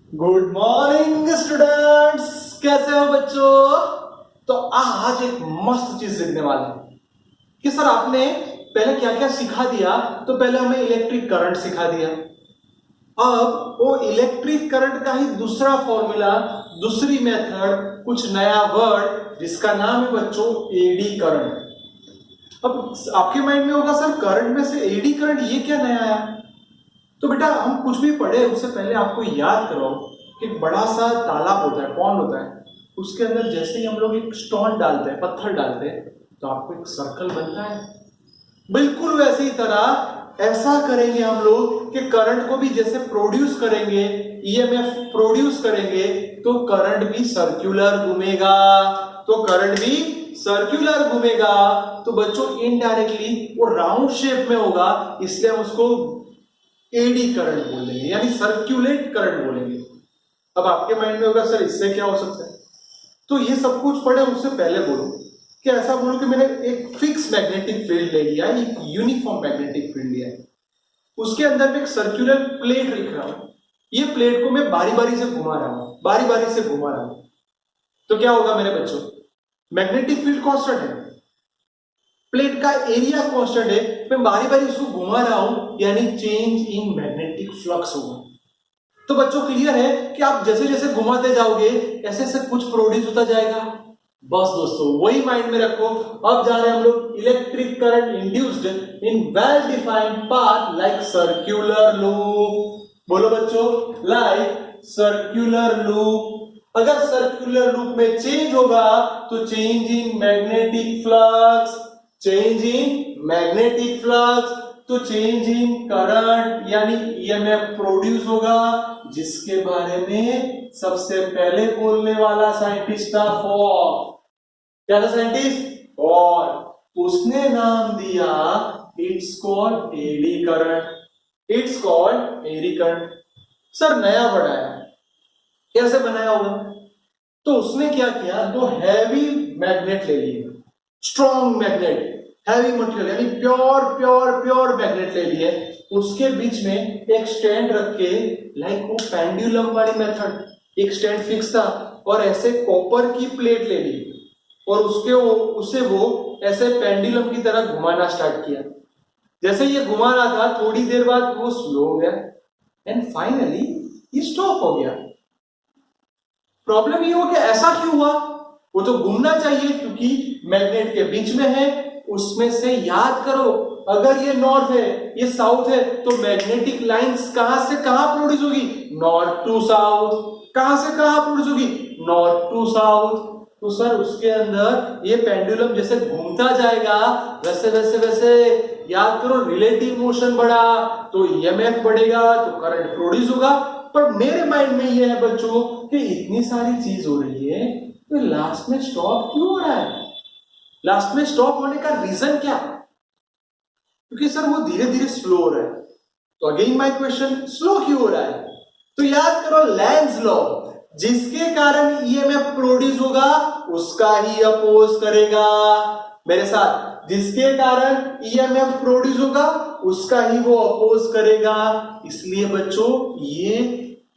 Good morning students, कैसे हो बच्चों। तो आज एक मस्त चीज सीखने वाले हैं कि सर आपने पहले क्या क्या सिखा दिया। तो पहले हमें इलेक्ट्रिक करंट सिखा दिया, अब वो इलेक्ट्रिक करंट का ही दूसरा फॉर्मूला, दूसरी मेथड, कुछ नया वर्ड जिसका नाम है बच्चों एडी करंट। अब आपके माइंड में होगा सर करंट में से एडी करंट ये क्या नया आया। तो बेटा हम कुछ भी पढ़े उससे पहले आपको याद करो कि एक बड़ा सा तालाब होता है, पॉन्ड होता है, उसके अंदर जैसे ही हम लोग एक स्टोन डालते हैं, पत्थर डालते हैं, तो आपको एक सर्कल बनता है। बिल्कुल वैसे ही तरह ऐसा करेंगे हम लोग कि करंट को भी जैसे प्रोड्यूस करेंगे, ईएमएफ प्रोड्यूस करेंगे, तो करंट भी सर्कुलर घूमेगा। तो करंट भी सर्कुलर घूमेगा, तो बच्चों इनडायरेक्टली वो राउंड शेप में होगा, इसलिए हम उसको एडी करंट बोलेंगे, यानी सर्कुलेट करंट बोलेंगे। अब आपके माइंड में होगा सर इससे क्या हो सकता है। तो ये सब कुछ पढ़े उससे पहले बोलो कि ऐसा बोलो कि मैंने एक फिक्स मैग्नेटिक फील्ड ले लिया, एक यूनिफॉर्म मैग्नेटिक फील्ड लिया है, उसके अंदर में एक सर्कुलर प्लेट रख रहा हूं, ये प्लेट को मैं बारी बारी से घुमा रहा हूं, बारी बारी से घुमा रहा हूं, तो क्या होगा मेरे बच्चों, मैग्नेटिक फील्ड कांस्टेंट है, प्लेट का एरिया कांस्टेंट है, मैं बारी बारी उसको घुमा रहा हूं, यानी चेंज इन मैग्नेटिक फ्लक्स होगा। तो बच्चों क्लियर है कि आप जैसे जैसे घुमाते जाओगे ऐसे ऐसे कुछ प्रोड्यूस होता जाएगा। बस दोस्तों वही माइंड में रखो। अब जा रहे हैं हम लोग electric current induced in well defined path like circular loop. बोलो बच्चों, लाइक सर्कुलर लूप। अगर सर्कुलर लूप में चेंज होगा तो change in magnetic flux, change in magnetic flux, तो चेंज इन करंट यानी ईएमएफ प्रोड्यूस होगा, जिसके बारे में सबसे पहले बोलने वाला साइंटिस्ट था फॉर। क्या था साइंटिस्ट? फॉर। उसने नाम दिया it's called eddy current, it's called eddy current. Sir नया बनाया, कैसे बनाया होगा? तो उसने क्या किया, दो हैवी मैग्नेट ले लिए, स्ट्रॉन्ग मैग्नेट, हैवी मटेरियल यानी प्योर प्योर प्योर मैग्नेट ले लिए, उसके बीच में एक स्टैंड रख के, लाइक वो पेंडुलम वाली मेथड, एक स्टैंड फिक्स था और ऐसे कॉपर की प्लेट ले ली और उसे वो ऐसे पेंडुलम की तरह घुमाना स्टार्ट किया। जैसे ये घुमा रहा था थोड़ी देर बाद वो स्लो हो गया एंड फाइनली ये स्टॉप हो गया। प्रॉब्लम ये हो कि ऐसा क्यों हुआ? वो तो घूमना चाहिए क्योंकि मैग्नेट के बीच में है। उसमें से याद करो, अगर ये नॉर्थ है ये साउथ है, तो मैग्नेटिक लाइंस कहां से कहां प्रोड्यूस होगी? North to south. कहां से कहां प्रोड्यूस होगी? North to south. तो सर उसके अंदर ये पेंडुलम जैसे घूमता जाएगा वैसे वैसे वैसे याद करो, रिलेटिव मोशन बढ़ा तो ईएमएफ बढ़ेगा, तो करंट प्रोड्यूस होगा। पर मेरे माइंड में ये है बच्चों कि इतनी सारी चीज हो रही है तो लास्ट में स्टॉप क्यों हो रहा है? लास्ट में स्टॉप होने का रीजन क्या? क्योंकि सर वो धीरे धीरे स्लो हो रहा है। तो अगेन माय क्वेश्चन, स्लो क्यों हो रहा है? तो याद करो लेंज लॉ, जिसके कारण ईएमएफ प्रोड्यूस होगा उसका ही अपोज करेगा। मेरे साथ, जिसके कारण ईएमएफ प्रोड्यूस होगा उसका ही वो अपोज करेगा। इसलिए बच्चों ये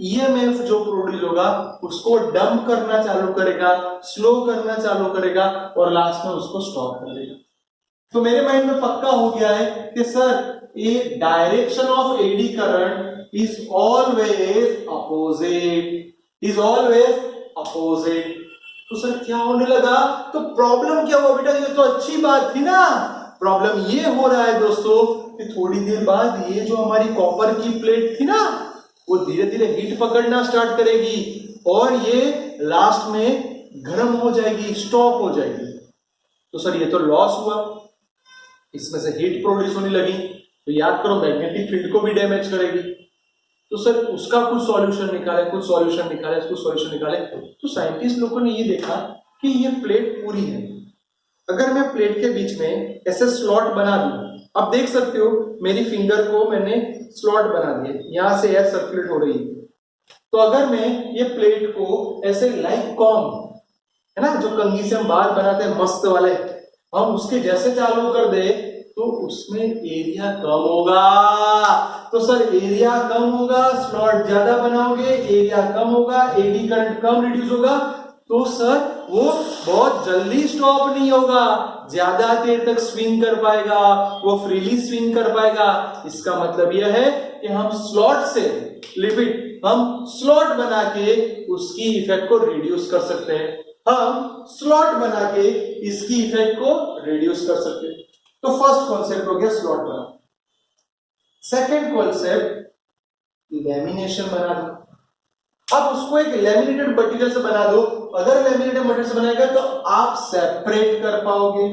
ईएमएफ जो प्रोड्यूस होगा उसको डंप करना चालू करेगा, स्लो करना चालू करेगा और लास्ट में उसको स्टॉप कर देगा। तो मेरे माइंड में पक्का हो गया है कि sir A direction of eddy current is always opposite, is always opposite. तो सर क्या होने लगा? तो प्रॉब्लम क्या हुआ बेटा? ये तो अच्छी बात थी ना। प्रॉब्लम ये हो रहा है दोस्तों कि थोड़ी देर बाद ये जो हमारी कॉपर की प्लेट थी ना, वो धीरे धीरे हीट पकड़ना स्टार्ट करेगी और ये लास्ट में गर्म हो जाएगी, स्टॉप हो जाएगी। तो सर ये तो लॉस हुआ, इसमें से हीट प्रोड्यूस होने लगी, तो याद करो मैग्नेटिक फील्ड को भी डैमेज करेगी। तो सर उसका कुछ सॉल्यूशन निकाले, कुछ सॉल्यूशन निकाले, कुछ सॉल्यूशन निकाले। तो साइंटिस्ट लोगों ने ये देखा कि ये प्लेट पूरी है, अगर मैं प्लेट के बीच में ऐसे स्लॉट बना दूं, आप देख सकते हो मेरी फिंगर को मैंने स्लॉट बना दिया, यहां से एयर सर्कुलेट हो रही है। तो अगर मैं ये प्लेट को ऐसे लाइक कॉम है ना, जो कंघी से हम बाल बनाते हैं मस्त वाले, हम उसके जैसे चालू कर दे तो उसमें एरिया कम होगा। तो सर एरिया कम होगा, स्लॉट ज्यादा बनाओगे, एरिया कम होगा, एडी करंट कम रिड्यूस होगा, तो सर वो बहुत जल्दी स्टॉप नहीं होगा, ज्यादा देर तक स्विंग कर पाएगा, वो फ्रीली स्विंग कर पाएगा। इसका मतलब यह है कि हम स्लॉट से लिमिट, हम स्लॉट बना के उसकी इफेक्ट को रिड्यूस कर सकते हैं, हम स्लॉट बना के इसकी इफेक्ट को रिड्यूस कर सकते हैं। तो फर्स्ट कॉन्सेप्ट हो गया स्लॉट बना। सेकेंड कॉन्सेप्ट लैमिनेशन बना दो। अब उसको एक लैमिनेटेड मटेरियल से बना दो। अगर लैमिनेटेड मटेरियल से बनाएगा तो आप सेपरेट कर पाओगे।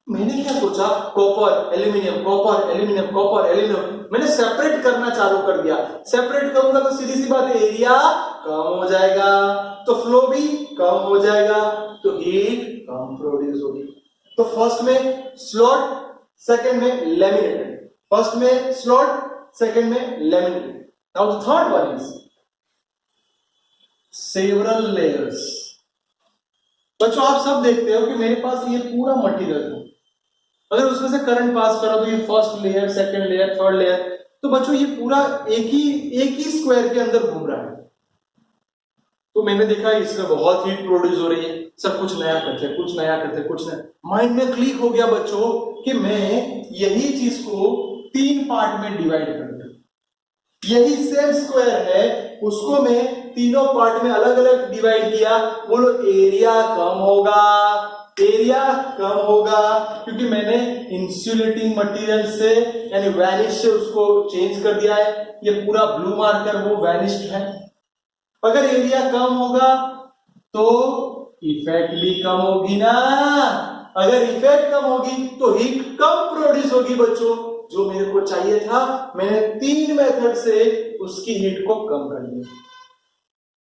मैंने क्या सोचा, copper aluminium, copper aluminium, copper aluminium, मैंने सेपरेट करना चालू कर दिया। सेपरेट करूंगा तो सीधी सी बात है एरिया कम हो जाएगा, तो फ्लो भी कम हो जाएगा, तो हीट कम प्रोड्यूस होगी। तो फर्स्ट में स्लॉट, सेकंड में लैमिनेटेड, फर्स्ट में स्लॉट, सेकंड में laminated. Now the third one is several layers. बच्चों आप सब देखते हो कि मेरे पास ये पूरा मटेरियल है, अगर उसमें से करंट पास करो तो ये first layer, second layer, third layer, तो बच्चों ये पूरा एक ही स्क्वायर के अंदर घूम रहा है। तो मैंने देखा इसमें बहुत हीट प्रोड्यूस हो रही है, सब कुछ नया करते, कुछ नया करते, कुछ नया। माइंड में क्लिक हो गया बच्चों कि मैं यही चीज को 3 पार्ट में डिवाइड कर दूं। यही सेम स्क्वायर है, उसको मैं तीनों पार्ट में अलग अलग डिवाइड किया। बोलो एरिया कम होगा, एरिया कम होगा, क्योंकि मैंने इंसुलेटिंग मटेरियल से यानी वैनिश से उसको चेंज कर दिया है। ये पूरा ब्लू मार्कर वो वैनिश्ड है। अगर एरिया कम होगा तो इफेक्ट भी कम होगी ना। अगर इफेक्ट कम होगी तो हीट कम प्रोड्यूस होगी बच्चों। जो मेरे को चाहिए था मैंने 3 मेथड से उसकी हीट को कम कर दिया।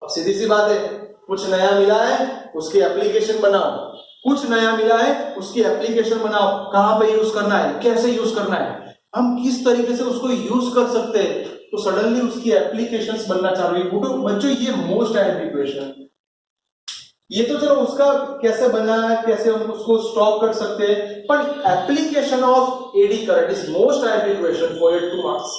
अब सीधी सी बात है, कुछ नया मिला है उसकी एप्लीकेशन बनाओ, कुछ नया मिला है उसकी एप्लीकेशन बनाओ। कहां पे यूज करना है, कैसे यूज करना है, हम किस तरीके से उसको यूज कर सकते हैं, तो सडनली उसकी एप्लीकेशंस बनना चालू हुई। तो बच्चों ये मोस्ट आइडियल इक्वेशन, ये तो चलो उसका कैसे बना है, कैसे हम उसको स्टॉप कर सकते हैं, पर application of eddy current is most ideal equation for your 2 marks.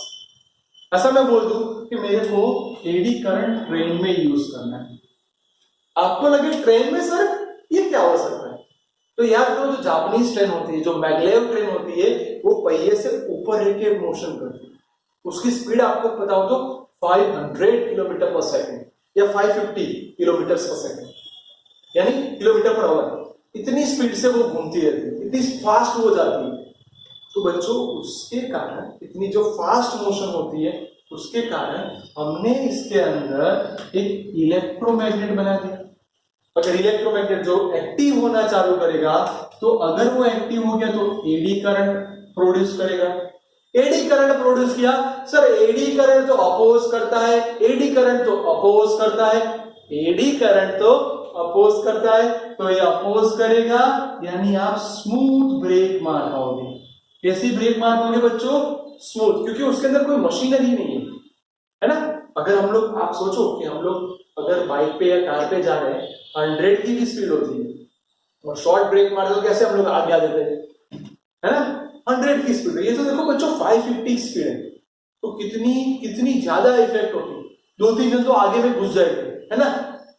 ऐसा मैं बोल दूं कि मेरे को एडी करंट ट्रेन में यूज करना है, आपको लगे ट्रेन में सर ये क्या हो सकता है, तो याद करो जो जापानीज ट्रेन होती है, जो मैग्लेव ट्रेन होती है, वो पहिए से ऊपर रह के मोशन करती है। उसकी स्पीड आपको पता हो तो 500 किलोमीटर पर सेकंड या 550 किलोमीटर पर सेकंड, यानी किलोमीटर पर आवर। इतनी स्पीड से वो घूमती रहती है, इतनी फास्ट हो जाती है। तो बच्चों उसके कारण, इतनी जो फास्ट मोशन होती है उसके कारण हमने इसके अंदर एक इलेक्ट्रोमैग्नेट बना दिया। अगर इलेक्ट्रोमैग्नेट जो एक्टिव होना चालू करेगा, तो अगर वो एक्टिव हो गया तो एडी करंट प्रोड्यूस करेगा। एडी करंट प्रोड्यूस किया, सर एडी करंट तो अपोज करता है, एडी करंट तो अपोज करता है, एडी करंट तो अपोज करता है, तो ये अपोज करेगा, यानी आप स्मूथ ब्रेक मार पाओगे। कैसी ब्रेक मार पाओगे बच्चों, स्मूथ, क्योंकि उसके अंदर कोई मशीनरी नहीं है ना। अगर हम लोग, आप सोचो कि हम लोग अगर बाइक पे या कार पे जा रहे हैं, 100 की भी स्पीड होती है और शॉर्ट ब्रेक मार दो, कैसे हम लोग आगे आ जाते हैं, है ना, 100 की स्पीड। ये तो देखो बच्चों 550 स्पीड है, तो कितनी ज्यादा इफेक्ट होगी, 2-3 जन तो आगे में घुस जाएंगे, है ना।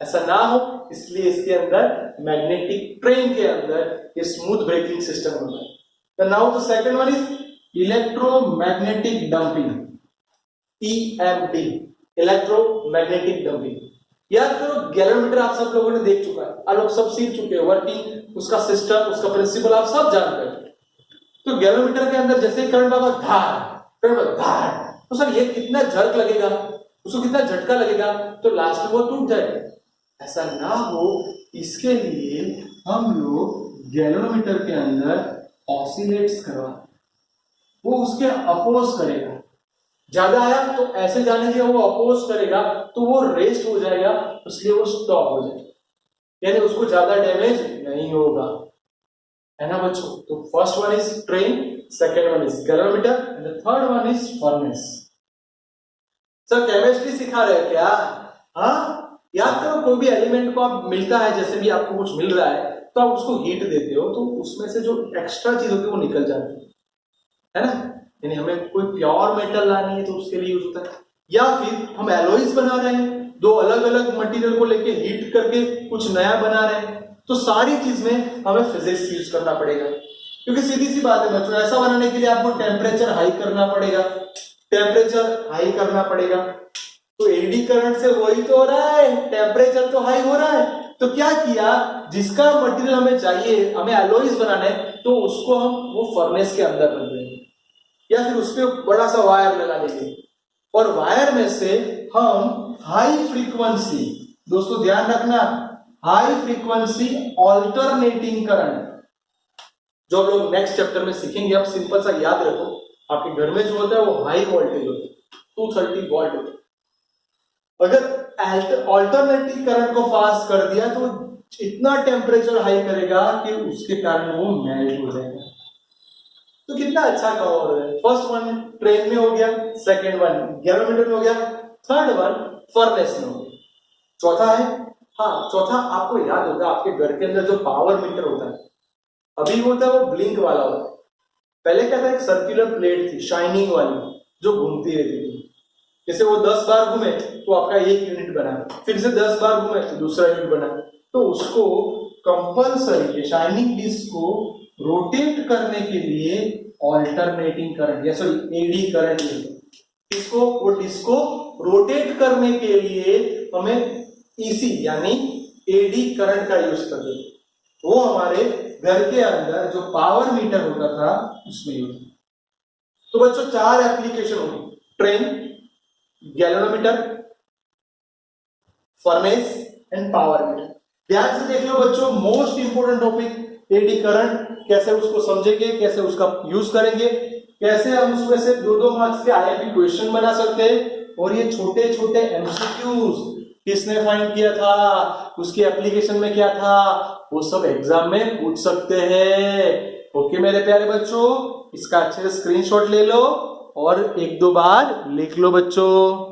ऐसा ना हो इसलिए इसके अंदर मैग्नेटिक ट्रेन के अंदर ये स्मूथ ब्रेकिंग सिस्टम होता है। तो now the second one is electromagnetic dumping, EMD, electromagnetic dumping. याद करो गैलोमीटर आप सब लोगों ने देख चुका है, आप लोग सब सीख चुके हैं, वर्किंग उसका सिस्टम, उसका प्रिंसिपल आप सब जानते हैं। तो गैलोमीटर के अंदर जैसे करंट होगा धार, करंट धार, तो सर ये कितना झटका लगेगा, उसको कितना झटका लगेगा, तो लास्ट में वो टूट जाएगा। ऐसा ना हो इसके लिए हम लोग गैलोमीटर के अंदर ऑसिलेट्स करवा, वो उसके अपोज करेगा। ज्यादा आया तो ऐसे जाने के वो अपोज करेगा, तो वो रेस्ट हो जाएगा, इसलिए वो स्टॉप हो जाएगा, यानी उसको ज्यादा डैमेज नहीं होगा, है ना बच्चों। तो first one is train, second one is galvanometer and the third one is furnace. Sir chemistry सिखा रहे हैं क्या? हाँ, याद करो कोई भी एलिमेंट को आप मिलता है, जैसे भी आपको कुछ मिल रहा है तो आप उसको हीट देते हो तो उसमें से जो एक्स्ट्रा चीज होती है वो निकल जाती है ना। यानी हमें कोई प्योर मेटल लानी है तो उसके लिए यूज होता है, या फिर हम एलॉयज बना रहे हैं, दो अलग अलग मटेरियल को लेके हीट करके कुछ नया बना रहे हैं, तो सारी चीज में हमें फिजिक्स यूज करना पड़ेगा। क्योंकि सीधी सी बात है बच्चों, ऐसा बनाने के लिए आपको टेम्परेचर हाई करना पड़ेगा, टेम्परेचर हाई करना पड़ेगा। तो एडी करंट से वही तो हो रहा है, टेम्परेचर तो हाई हो रहा है। तो क्या किया, जिसका मटेरियल हमें चाहिए, हमें एलॉयज बनाना है, तो उसको हम वो फर्नेस के अंदर रख देंगे या फिर उस पर बड़ा सा वायर लगा देंगे, और वायर में से हम हाई फ्रीक्वेंसी, दोस्तों ध्यान रखना, हाई फ्रीक्वेंसी ऑल्टरनेटिंग करंट, जो हम लोग नेक्स्ट चैप्टर में सीखेंगे, आप सिंपल सा याद रखो, आपके घर में जो होता है वो हाई वोल्टेज होता है, 230 वोल्ट होता है। अगर ऑल्टरनेटिंग करंट को पास कर दिया तो इतना टेम्परेचर हाई करेगा कि उसके कारण वो मेल्ट हो जाएगा। तो कितना अच्छा कवर है। फर्स्ट वन ट्रेन में हो गया, सेकंड वन गैलोमीटर में हो गया, थर्ड वन फर्नेस में हो गया। चौथा है, हाँ चौथा आपको याद होगा, आपके घर के अंदर जो पावर मीटर होता है, अभी होता है वो ब्लिंक वाला होता है, पहले क्या था, एक सर्कुलर प्लेट थी शाइनिंग वाली जो घूमती रहती थी। जैसे वो 10 बार घूमे तो आपका 1 यूनिट बना, फिर से 10 बार घूमे तो दूसरा यूनिट बना। तो उसको कंपल्सरी शाइनिंग डिस्क को रोटेट करने के लिए ऑल्टरनेटिंग करंट या सॉरी एडी करंट लेते, इसको वो डिस्क को रोटेट करने के लिए हमें ईसी यानी एडी करंट का यूज करते हैं। वो हमारे घर के अंदर जो पावर मीटर होता था उसमें यूज। तो बच्चों 4 एप्लीकेशन होगी, train, galvanometer, furnace and power meter. ध्यान से देख लो बच्चों, most important topic eddy current, कैसे उसको समझेंगे, कैसे उसका यूज करेंगे, कैसे हम उसमें से 2-2 मार्क्स के आईएमपी क्वेश्चन बना सकते हैं, और ये छोटे छोटे एमसीक्यूज किसने फाइंड किया था, उसकी एप्लीकेशन में क्या था, वो सब एग्जाम में पूछ सकते हैं। ओके मेरे प्यारे बच्चों, इसका अच्छे से स्क्रीनशॉट ले लो और 1-2 बार लिख लो बच्चों।